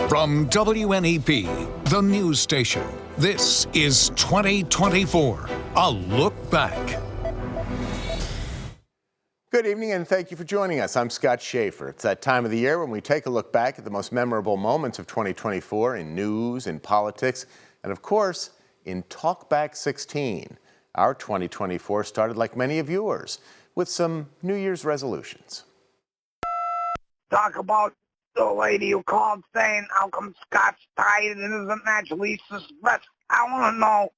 From WNEP, the news station, this is 2024, A Look Back. Good evening and thank you for joining us. I'm Scott Schaefer. It's that time of the year when we take a look back at the most memorable moments of 2024 in news, in politics, and of course, in Talkback 16. Our 2024 started like many of yours, with some New Year's resolutions. Talk about the lady who called saying how come Scott's tired and doesn't match Lisa's dress. I want to know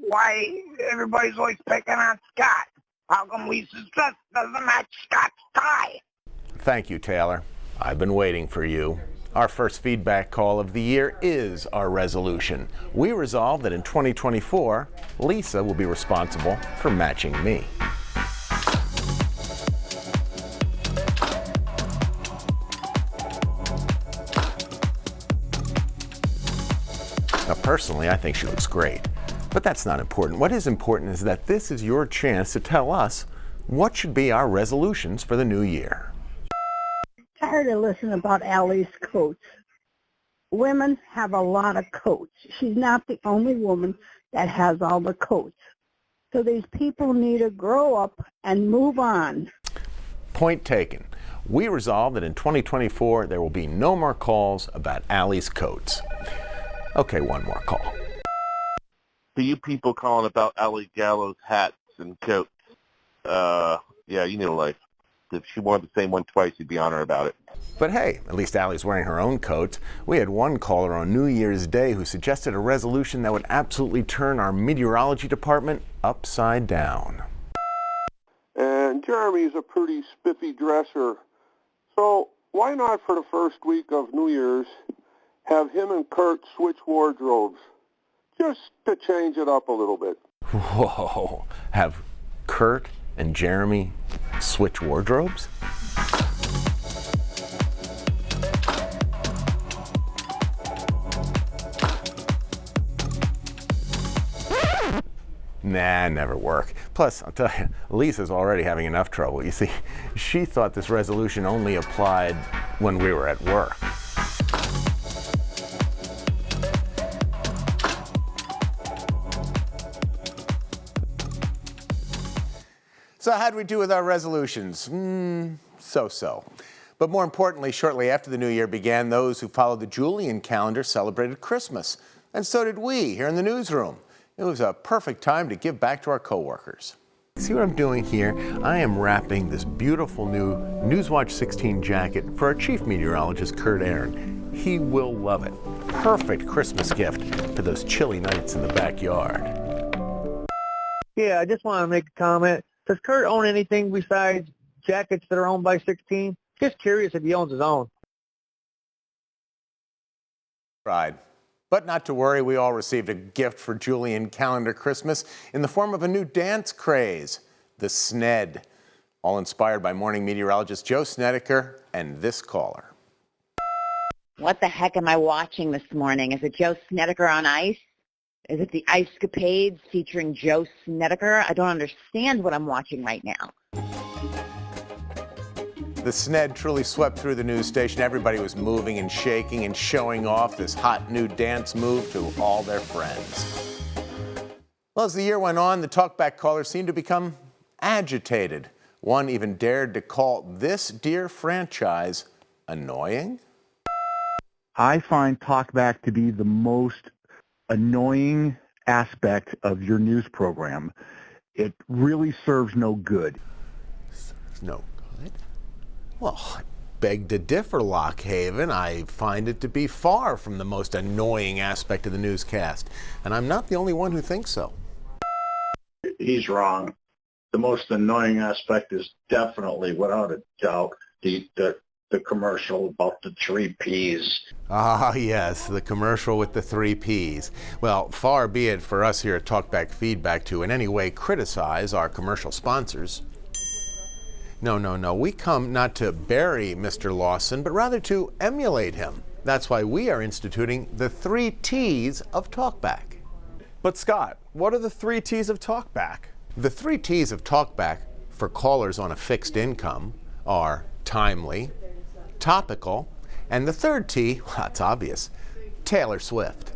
why everybody's always picking on Scott. How come Lisa's dress doesn't match Scott's tie? Thank you, Taylor. I've been waiting for you. Our first feedback call of the year is our resolution. We resolve that in 2024, Lisa will be responsible for matching me. Now, personally, I think she looks great. But that's not important. What is important is that this is your chance to tell us what should be our resolutions for the new year. Tired of listening about Allie's coats. Women have a lot of coats. She's not the only woman that has all the coats. So these people need to grow up and move on. Point taken. We resolve that in 2024 there will be no more calls about Allie's coats. Okay, one more call. For you people calling about Allie Gallo's hats and coats, yeah, you need a life. If she wore the same one twice, you'd be on her about it. But hey, at least Allie's wearing her own coats. We had one caller on New Year's Day who suggested a resolution that would absolutely turn our meteorology department upside down. And Jeremy's a pretty spiffy dresser. So why not for the first week of New Year's have him and Kurt switch wardrobes? Just to change it up a little bit. Whoa, have Kurt and Jeremy switch wardrobes? Nah, never work. Plus, I'll tell you, Lisa's already having enough trouble. You see, she thought this resolution only applied when we were at work. So how'd we do with our resolutions? So-so. But more importantly, shortly after the new year began, those who followed the Julian calendar celebrated Christmas. And so did we here in the newsroom. It was a perfect time to give back to our coworkers. See what I'm doing here? I am wrapping this beautiful new Newswatch 16 jacket for our chief meteorologist, Kurt Aaron. He will love it. Perfect Christmas gift for those chilly nights in the backyard. Yeah, I just want to make a comment. Does Kurt own anything besides jackets that are owned by 16? Just curious if he owns his own. Right. But not to worry, we all received a gift for Julian calendar Christmas in the form of a new dance craze, the SNED, all inspired by morning meteorologist Joe Snedeker and this caller. What the heck am I watching this morning? Is it Joe Snedeker on ice? Is it the Icecapades featuring Joe Snedeker? I don't understand what I'm watching right now. The SNED truly swept through the news station. Everybody was moving and shaking and showing off this hot new dance move to all their friends. Well, as the year went on, the Talkback callers seemed to become agitated. One even dared to call this dear franchise annoying. I find Talkback to be the most annoying aspect of your news program. It really serves no good. Serves no good? Well, I beg to differ, Lockhaven. I find it to be far from the most annoying aspect of the newscast. And I'm not the only one who thinks so. He's wrong. The most annoying aspect is definitely, without a doubt, the commercial about the 3 Ps. Ah, yes, the commercial with the 3 Ps. Well, far be it for us here at Talkback Feedback to in any way criticize our commercial sponsors. No. We come not to bury Mr. Lawson, but rather to emulate him. That's why we are instituting the 3 Ts of Talkback. But Scott, what are the 3 Ts of Talkback? The 3 Ts of Talkback for callers on a fixed income are timely, topical, And the third T, well, it's obvious, Taylor Swift.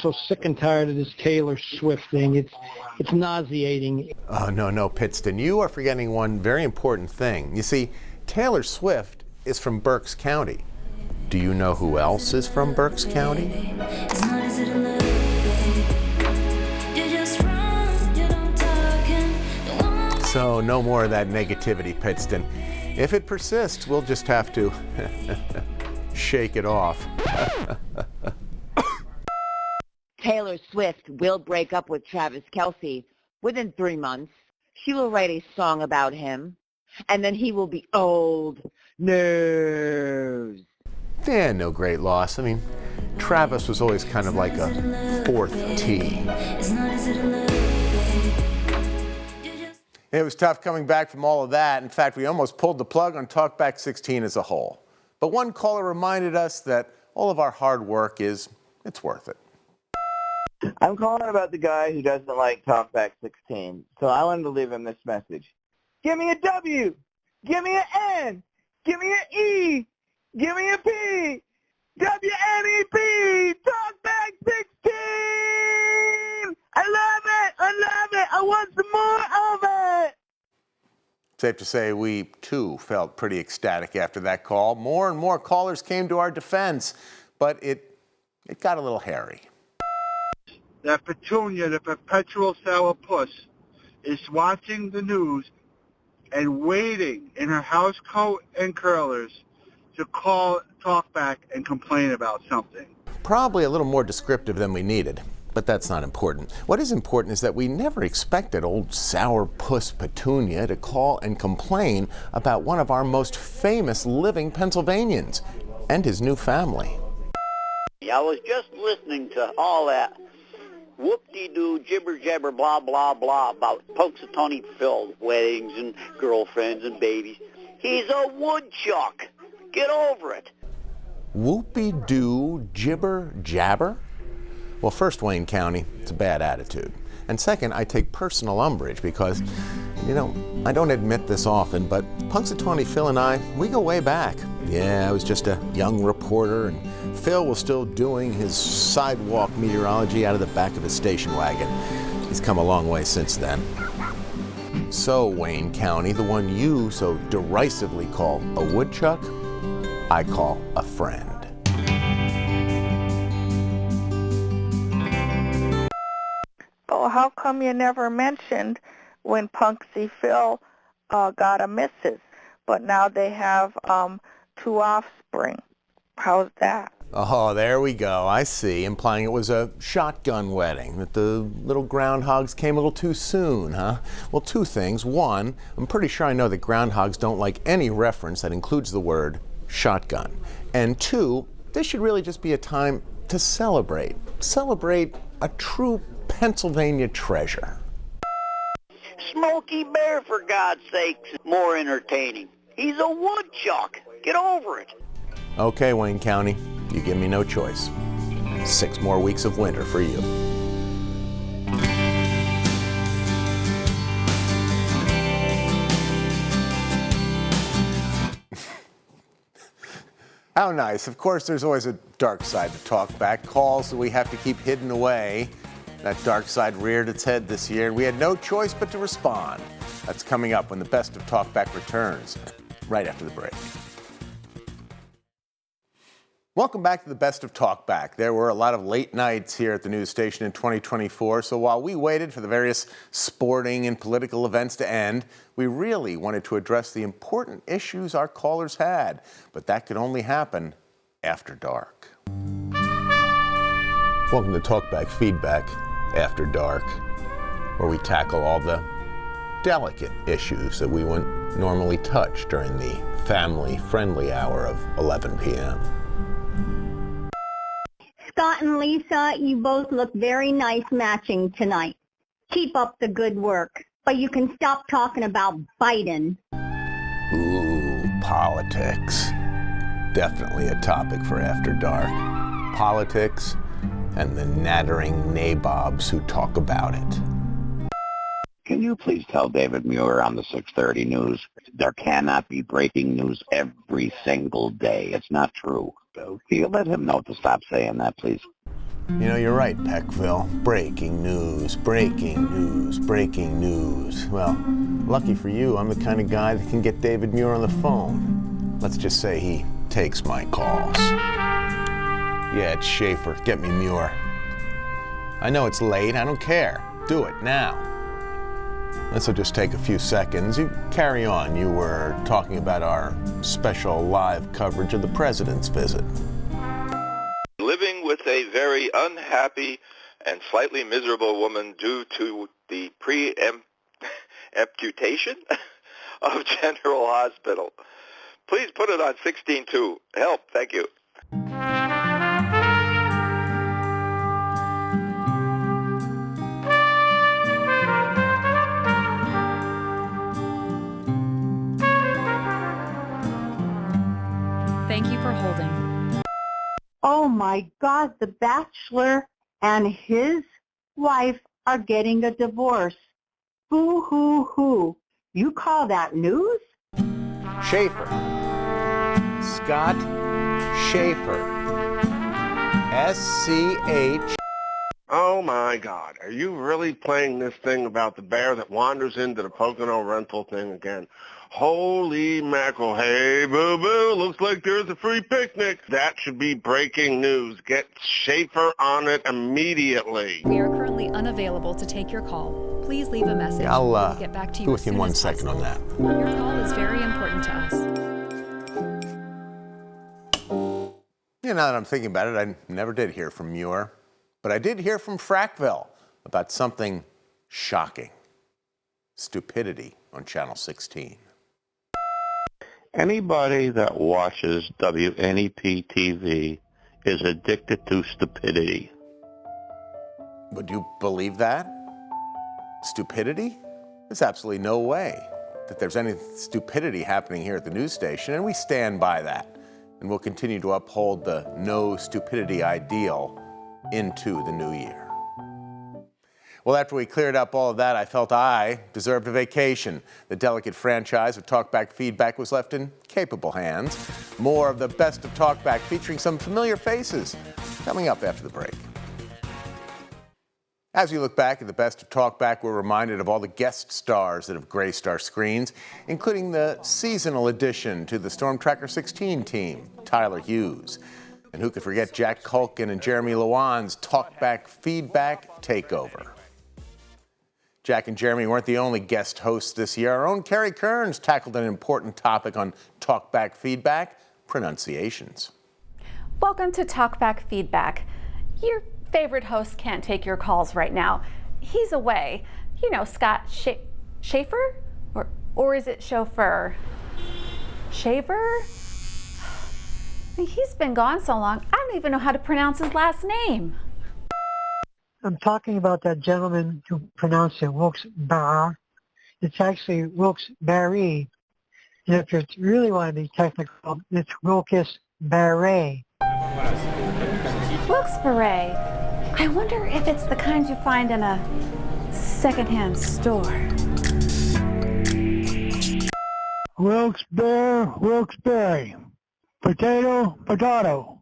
So sick and tired of this Taylor Swift thing. It's nauseating. Oh, no, Pittston. You are forgetting one very important thing. You see, Taylor Swift is from Berks County. Do you know who else is from Berks County? So no more of that negativity, Pittston. If it persists, we'll just have to shake it off. Taylor Swift will break up with Travis Kelce within 3 months. She will write a song about him, and then he will be old news. Yeah, no great loss. I mean, Travis was always kind of like a fourth T. It was tough coming back from all of that. In fact, we almost pulled the plug on Talkback 16 as a whole. But one caller reminded us that all of our hard work it's worth it. I'm calling about the guy who doesn't like Talkback 16, so I wanted to leave him this message. Give me a W! Give me an N! Give me an E! Give me a P! WNEP! Talkback 16! I love it! I want some more of it! Safe to say we, too, felt pretty ecstatic after that call. More and more callers came to our defense, but it got a little hairy. That Petunia, the perpetual sourpuss, is watching the news and waiting in her house coat and curlers to call Talkback and complain about something. Probably a little more descriptive than we needed, but that's not important. What is important is that we never expected old sourpuss Petunia to call and complain about one of our most famous living Pennsylvanians and his new family. I was just listening to all that whoop-de-doo, jibber-jabber, blah, blah, blah about Punxsutawney Phil weddings and girlfriends and babies. He's a woodchuck. Get over it. Whoopie-doo, jibber-jabber? Well, first, Wayne County, it's a bad attitude. And second, I take personal umbrage because, I don't admit this often, but Punxsutawney Phil and I, we go way back. Yeah, I was just a young reporter, and Phil was still doing his sidewalk meteorology out of the back of his station wagon. He's come a long way since then. So, Wayne County, the one you so derisively call a woodchuck, I call a friend. Oh, how come you never mentioned when Punxsy Phil got a missus, but now they have 2 offspring? How's that? Oh, there we go. I see. Implying it was a shotgun wedding, that the little groundhogs came a little too soon, huh? Well, 2 things. 1, I'm pretty sure I know that groundhogs don't like any reference that includes the word shotgun. And 2, this should really just be a time to celebrate. Celebrate a true Pennsylvania treasure. Smokey Bear, for God's sakes, more entertaining. He's a woodchuck. Get over it. Okay, Wayne County, you give me no choice. 6 more weeks of winter for you. How nice. Of course, there's always a dark side to Talkback. Calls that we have to keep hidden away. That dark side reared its head this year, and we had no choice but to respond. That's coming up when the Best of Talkback returns, right after the break. Welcome back to the Best of Talkback. There were a lot of late nights here at the news station in 2024, so while we waited for the various sporting and political events to end, we really wanted to address the important issues our callers had, but that could only happen after dark. Welcome to Talkback Feedback After Dark, where we tackle all the delicate issues that we wouldn't normally touch during the family-friendly hour of 11 p.m. Scott and Lisa, you both look very nice matching tonight. Keep up the good work. But you can stop talking about Biden. Ooh, politics. Definitely a topic for After Dark. Politics and the nattering nabobs who talk about it. Can you please tell David Muir on the 6:30 news there cannot be breaking news every single day. It's not true. Can you let him know to stop saying that, please? You know, you're right, Peckville. Breaking news, breaking news, breaking news. Well, lucky for you, I'm the kind of guy that can get David Muir on the phone. Let's just say he takes my calls. Yeah, it's Schaefer. Get me Muir. I know it's late. I don't care. Do it now. This will just take a few seconds. You carry on. You were talking about our special live coverage of the president's visit. Living with a very unhappy and slightly miserable woman due to the amputation of General Hospital. Please put it on 16-2. Help. Thank you. Thank you for holding. Oh my God, the Bachelor and his wife are getting a divorce. Hoo, hoo, hoo. You call that news? Schaefer. Scott Schaefer. S-C-H. Oh my God, are you really playing this thing about the bear that wanders into the Pocono rental thing again? Holy mackerel, hey boo-boo, looks like there's a free picnic. That should be breaking news. Get Schaefer on it immediately. We are currently unavailable to take your call. Please leave a message. I'll We'll get back to you be as with you in soon 1 as second on that. possible. Your call is very important to us. You know, now that I'm thinking about it, I never did hear from Muir. But I did hear from Frackville about something shocking. Stupidity on Channel 16. Anybody that watches WNEP TV is addicted to stupidity. Would you believe that? Stupidity? There's absolutely no way that there's any stupidity happening here at the news station, and we stand by that. And we'll continue to uphold the no stupidity ideal into the new year. Well, after we cleared up all of that, I felt I deserved a vacation. The delicate franchise of Talkback Feedback was left in capable hands. More of the best of Talkback featuring some familiar faces coming up after the break. As we look back at the best of Talkback, we're reminded of all the guest stars that have graced our screens, including the seasonal addition to the Storm Tracker 16 team, Tyler Hughes. And who could forget Jack Culkin and Jeremy Lewan's Talkback Feedback Takeover. Jack and Jeremy weren't the only guest hosts this year. Our own Carrie Kearns tackled an important topic on Talkback Feedback, pronunciations. Welcome to Talkback Feedback. Your favorite host can't take your calls right now. He's away. You know, Scott Schaefer? Or is it chauffeur? Shaver? He's been gone so long, I don't even know how to pronounce his last name. I'm talking about that gentleman who pronounced it Wilkes-Barre. It's actually Wilkes-Barre. And if you really want to be technical, it's Wilkes-Barre. Wilkes-Barre. I wonder if it's the kind you find in a secondhand store. Wilkes-Barre, Wilkes-Barre. Potato, potato.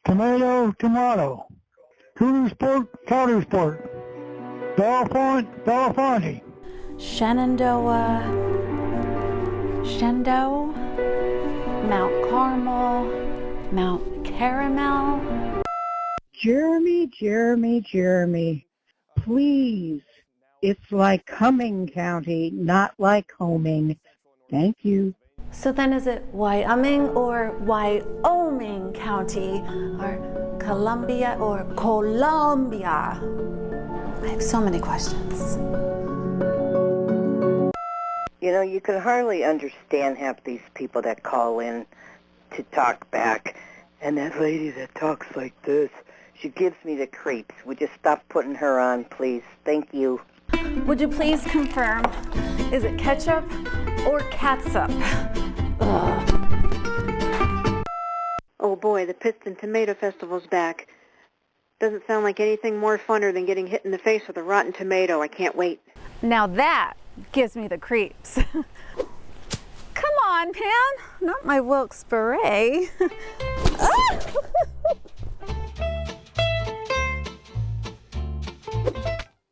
Tomato, tomato. Countersport, countersport. Belafonte. Shenandoah, Shendo, Mount Carmel, Mount Caramel. Jeremy, please. It's like Cumming County, not like homing. Thank you. So then is it Wyoming or Wyoming County or Columbia or Columbia? I have so many questions. You know, you can hardly understand half these people that call in to talk back. And that lady that talks like this, she gives me the creeps. Would you stop putting her on, please? Thank you. Would you please confirm, is it ketchup or catsup? Ugh. Oh boy, the Piston Tomato Festival's back. Doesn't sound like anything more funner than getting hit in the face with a rotten tomato. I can't wait. Now that gives me the creeps. come on, Pan. Not my Wilkes-Barre.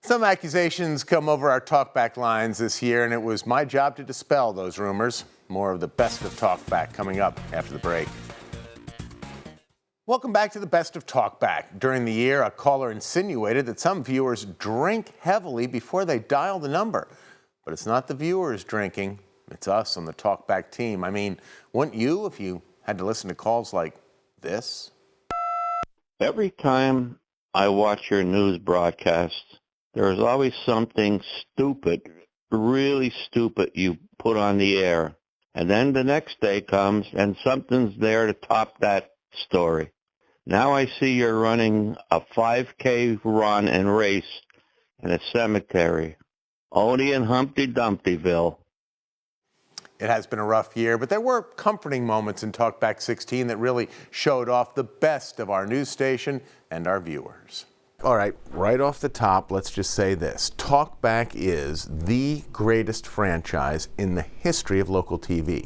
Some accusations come over our Talkback lines this year, and it was my job to dispel those rumors. More of the best of Talkback coming up after the break. Welcome back to the best of Talkback. During the year, a caller insinuated that some viewers drink heavily before they dial the number. But it's not the viewers drinking, it's us on the Talkback team. I mean, wouldn't you if you had to listen to calls like this? Every time I watch your news broadcast, there's always something stupid, really stupid you put on the air. And then the next day comes and something's there to top that story. Now I see you're running a 5K run and race in a cemetery. Odie and Humpty Dumptyville. It has been a rough year, but there were comforting moments in Talkback 16 that really showed off the best of our news station and our viewers. All right, right off the top, let's just say this. Talkback is the greatest franchise in the history of local TV.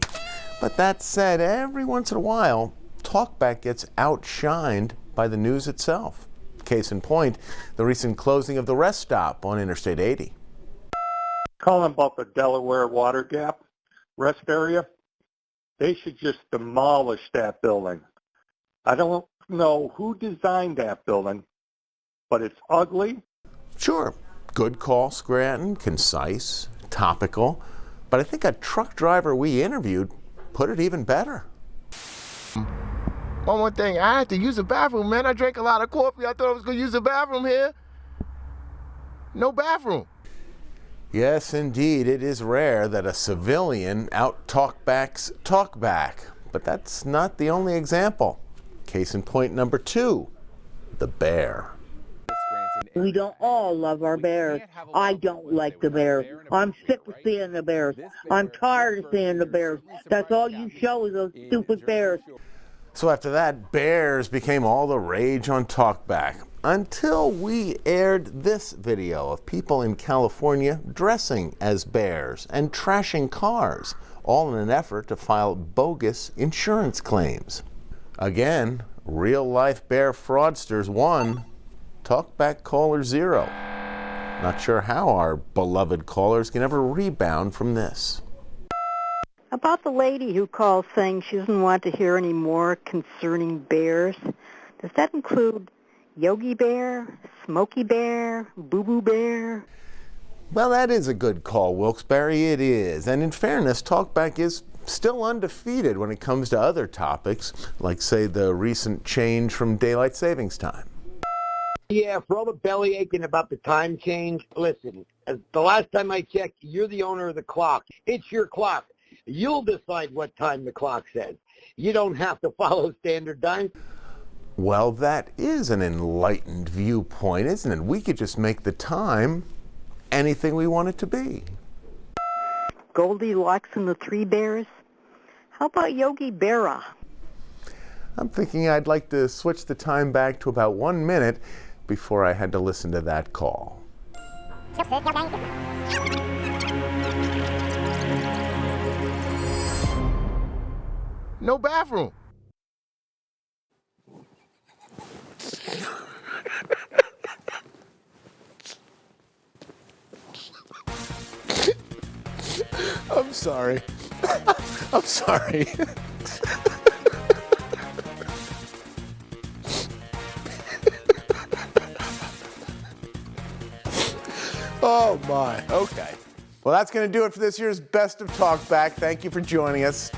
But that said, every once in a while, Talkback gets outshined by the news itself. Case in point, the recent closing of the rest stop on Interstate 80. Calling about the Delaware Water Gap rest area, they should just demolish that building. I don't know who designed that building, but it's ugly. Sure, good call, Scranton, concise, topical, but I think a truck driver we interviewed put it even better. One more thing, I had to use the bathroom, man. I drank a lot of coffee. I thought I was going to use the bathroom here. No bathroom. Yes, indeed, it is rare that a civilian out-talkbacks Talkback, but that's not the only example. Case in point number 2, the bear. We don't all love our bears. I don't like the bears. I'm sick of seeing the bears. I'm tired of seeing the bears. That's all you show is those stupid bears. So after that, bears became all the rage on Talkback, until we aired this video of people in California dressing as bears and trashing cars, all in an effort to file bogus insurance claims. Again, real-life bear fraudsters won. Talkback caller 0. Not sure how our beloved callers can ever rebound from this. About the lady who called saying she doesn't want to hear any more concerning bears, does that include Yogi Bear, Smokey Bear, Boo Boo Bear? Well, that is a good call, Wilkes-Barre, it is. And in fairness, Talkback is still undefeated when it comes to other topics, like, say, the recent change from daylight savings time. Yeah, for all the belly aching about the time change, listen, the last time I checked, you're the owner of the clock. It's your clock. You'll decide what time the clock says. You don't have to follow standard time. Well, that is an enlightened viewpoint, isn't it? We could just make the time anything we want it to be. Goldilocks and the Three Bears? How about Yogi Berra? I'm thinking I'd like to switch the time back to about 1 minute before I had to listen to that call. No bathroom. I'm sorry. I'm sorry. Oh my, okay. Well, that's going to do it for this year's Best of Talkback. Thank you for joining us.